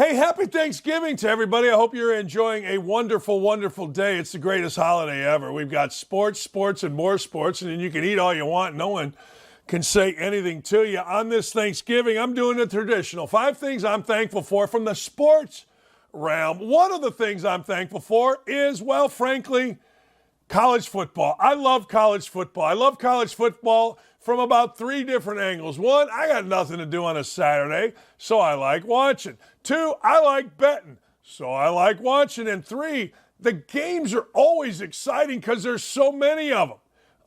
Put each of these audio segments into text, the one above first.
Hey, happy Thanksgiving to everybody. I hope you're enjoying a wonderful, wonderful day. It's the greatest holiday ever. We've got sports, and more sports, and then you can eat all you want. No one can say anything to you. On this Thanksgiving, I'm doing the traditional 5 things I'm thankful for from the sports realm. One of the things I'm thankful for is, well, frankly, college football. I love college football. I love college football from about 3 different angles. 1, I got nothing to do on a Saturday, so I like watching. 2, I like betting, so I like watching. And 3, the games are always exciting because there's so many of them.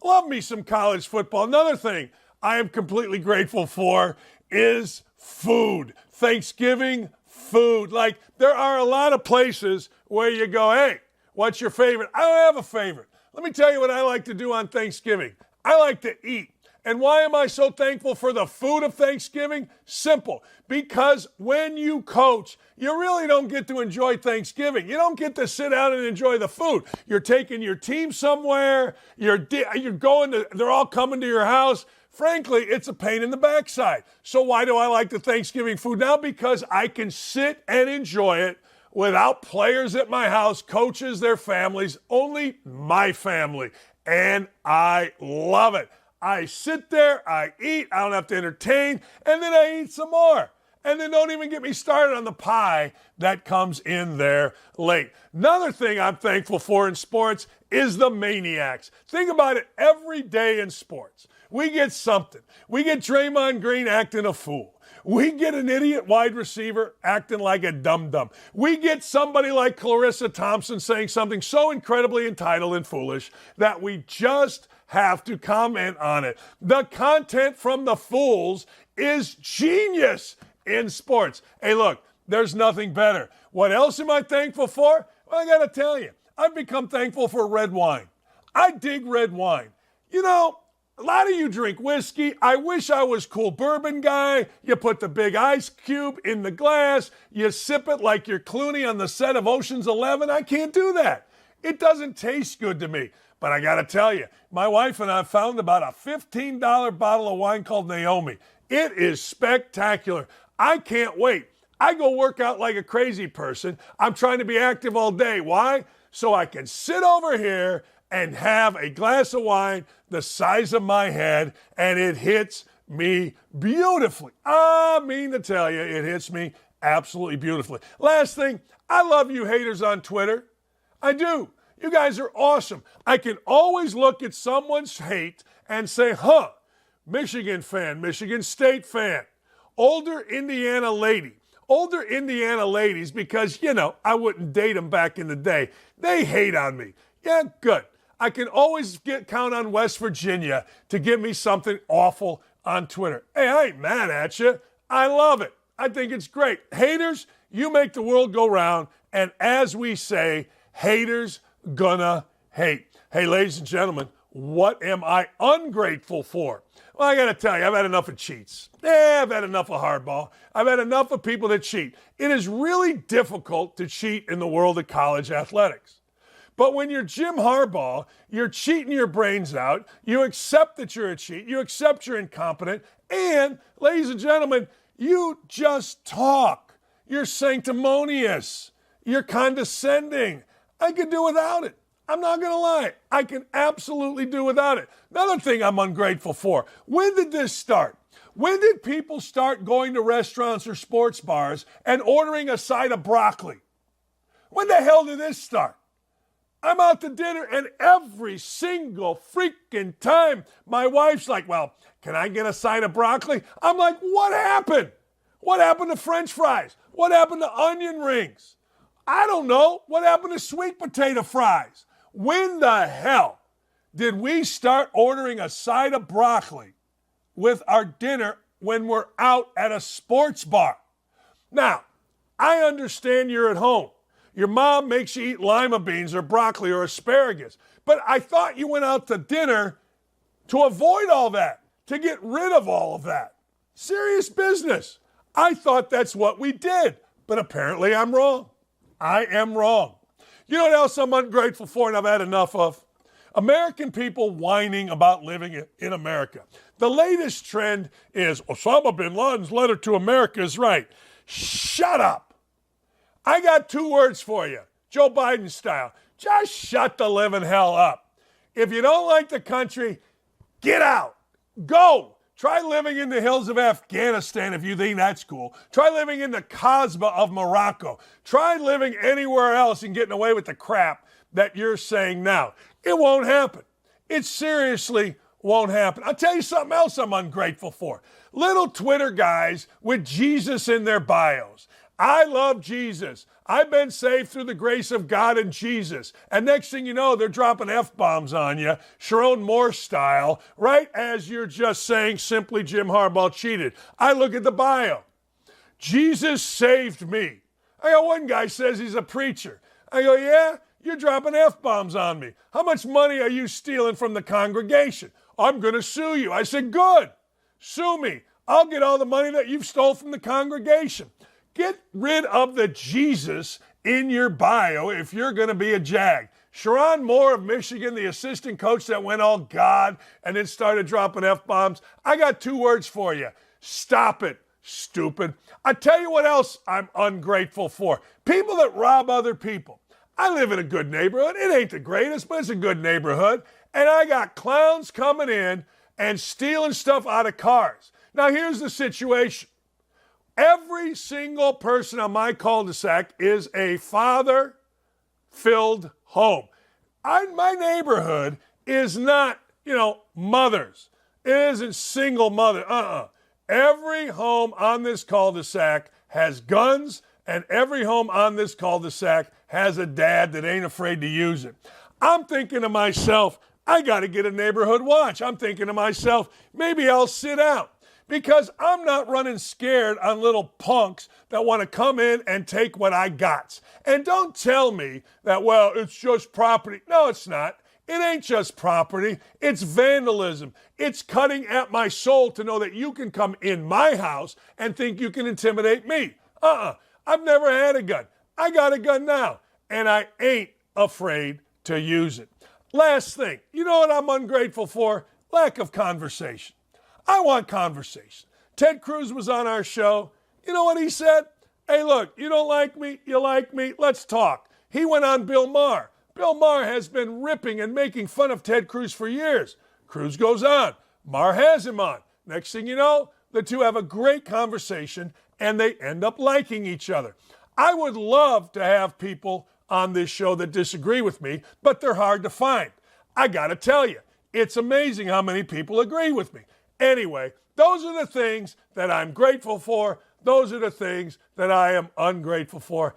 Love me some college football. Another thing I am completely grateful for is food. Thanksgiving food. Like, there are a lot of places where you go, hey, what's your favorite? I don't have a favorite. Let me tell you what I like to do on Thanksgiving. I like to eat. And why am I so thankful for the food of Thanksgiving? Simple. Because when you coach, you really don't get to enjoy Thanksgiving. You don't get to sit down and enjoy the food. You're taking your team somewhere. You're going to, they're all coming to your house. Frankly, it's a pain in the backside. So why do I like the Thanksgiving food now? Because I can sit and enjoy it without players at my house, coaches, their families, only my family. And I love it. I sit there, I eat, I don't have to entertain, and then I eat some more. And then don't even get me started on the pie that comes in there late. Another thing I'm thankful for in sports is the maniacs. Think about it every day in sports. We get something. We get Draymond Green acting a fool. We get an idiot wide receiver acting like a dum-dum. We get somebody like Clarissa Thompson saying something so incredibly entitled and foolish that we just have to comment on it. The content from the fools is genius in sports. Hey, look, there's nothing better. What else am I thankful for? Well, I got to tell you, I've become thankful for red wine. I dig red wine. You know, a lot of you drink whiskey. I wish I was cool bourbon guy. You put the big ice cube in the glass. You sip it like you're Clooney on the set of Ocean's 11. I can't do that. It doesn't taste good to me. But I got to tell you, my wife and I found about a $15 bottle of wine called Naomi. It is spectacular. I can't wait. I go work out like a crazy person. I'm trying to be active all day. Why? So I can sit over here and have a glass of wine the size of my head, and it hits me beautifully. I mean to tell you, it hits me absolutely beautifully. Last thing, I love you haters on Twitter. I do. You guys are awesome. I can always look at someone's hate and say, Michigan fan, Michigan State fan, older Indiana lady. Older Indiana ladies, because, I wouldn't date them back in the day. They hate on me. Yeah, good. I can always count on West Virginia to give me something awful on Twitter. Hey, I ain't mad at you. I love it. I think it's great. Haters, you make the world go round. And as we say, haters gonna hate. Hey, ladies and gentlemen, what am I ungrateful for? Well, I got to tell you, I've had enough of cheats. I've had enough of hardball. I've had enough of people that cheat. It is really difficult to cheat in the world of college athletics. But when you're Jim Harbaugh, you're cheating your brains out. You accept that you're a cheat. You accept you're incompetent. And, ladies and gentlemen, you just talk. You're sanctimonious. You're condescending. I could do without it. I'm not going to lie. I can absolutely do without it. Another thing I'm ungrateful for. When did this start? When did people start going to restaurants or sports bars and ordering a side of broccoli? When the hell did this start? I'm out to dinner, and every single freaking time, my wife's like, well, can I get a side of broccoli? I'm like, what happened? What happened to French fries? What happened to onion rings? I don't know. What happened to sweet potato fries? When the hell did we start ordering a side of broccoli with our dinner when we're out at a sports bar? Now, I understand you're at home. Your mom makes you eat lima beans or broccoli or asparagus. But I thought you went out to dinner to avoid all that, to get rid of all of that. Serious business. I thought that's what we did. But apparently I'm wrong. I am wrong. You know what else I'm ungrateful for and I've had enough of? American people whining about living in America. The latest trend is Osama bin Laden's letter to America is right. Shut up. I got 2 words for you, Joe Biden style. Just shut the living hell up. If you don't like the country, get out. Go. Try living in the hills of Afghanistan if you think that's cool. Try living in the Kasbah of Morocco. Try living anywhere else and getting away with the crap that you're saying now. It won't happen. It seriously won't happen. I'll tell you something else I'm ungrateful for. Little Twitter guys with Jesus in their bios. I love Jesus. I've been saved through the grace of God and Jesus. And next thing you know, they're dropping F-bombs on you, Sharon Moore style, right as you're just saying simply Jim Harbaugh cheated. I look at the bio. Jesus saved me. I got one guy says he's a preacher. I go, yeah, you're dropping F-bombs on me. How much money are you stealing from the congregation? I'm going to sue you. I said, good. Sue me. I'll get all the money that you've stole from the congregation. Get rid of the Jesus in your bio if you're going to be a Jag. Sharon Moore of Michigan, the assistant coach that went all God and then started dropping F-bombs. I got 2 words for you. Stop it, stupid. I tell you what else I'm ungrateful for. People that rob other people. I live in a good neighborhood. It ain't the greatest, but it's a good neighborhood. And I got clowns coming in and stealing stuff out of cars. Now, here's the situation. Every single person on my cul-de-sac is a father-filled home. My neighborhood is not, mothers. It isn't single mother. Every home on this cul-de-sac has guns, and every home on this cul-de-sac has a dad that ain't afraid to use it. I'm thinking to myself, I got to get a neighborhood watch. I'm thinking to myself, maybe I'll sit out. Because I'm not running scared on little punks that want to come in and take what I got. And don't tell me that, well, it's just property. No, it's not. It ain't just property. It's vandalism. It's cutting at my soul to know that you can come in my house and think you can intimidate me. I've never had a gun. I got a gun now, and I ain't afraid to use it. Last thing, you know what I'm ungrateful for? Lack of conversation. I want conversation. Ted Cruz was on our show. You know what he said? Hey, look, you don't like me, you like me, let's talk. He went on Bill Maher. Bill Maher has been ripping and making fun of Ted Cruz for years. Cruz goes on. Maher has him on. Next thing you know, the two have a great conversation and they end up liking each other. I would love to have people on this show that disagree with me, but they're hard to find. I got to tell you, it's amazing how many people agree with me. Anyway, those are the things that I'm grateful for. Those are the things that I am ungrateful for.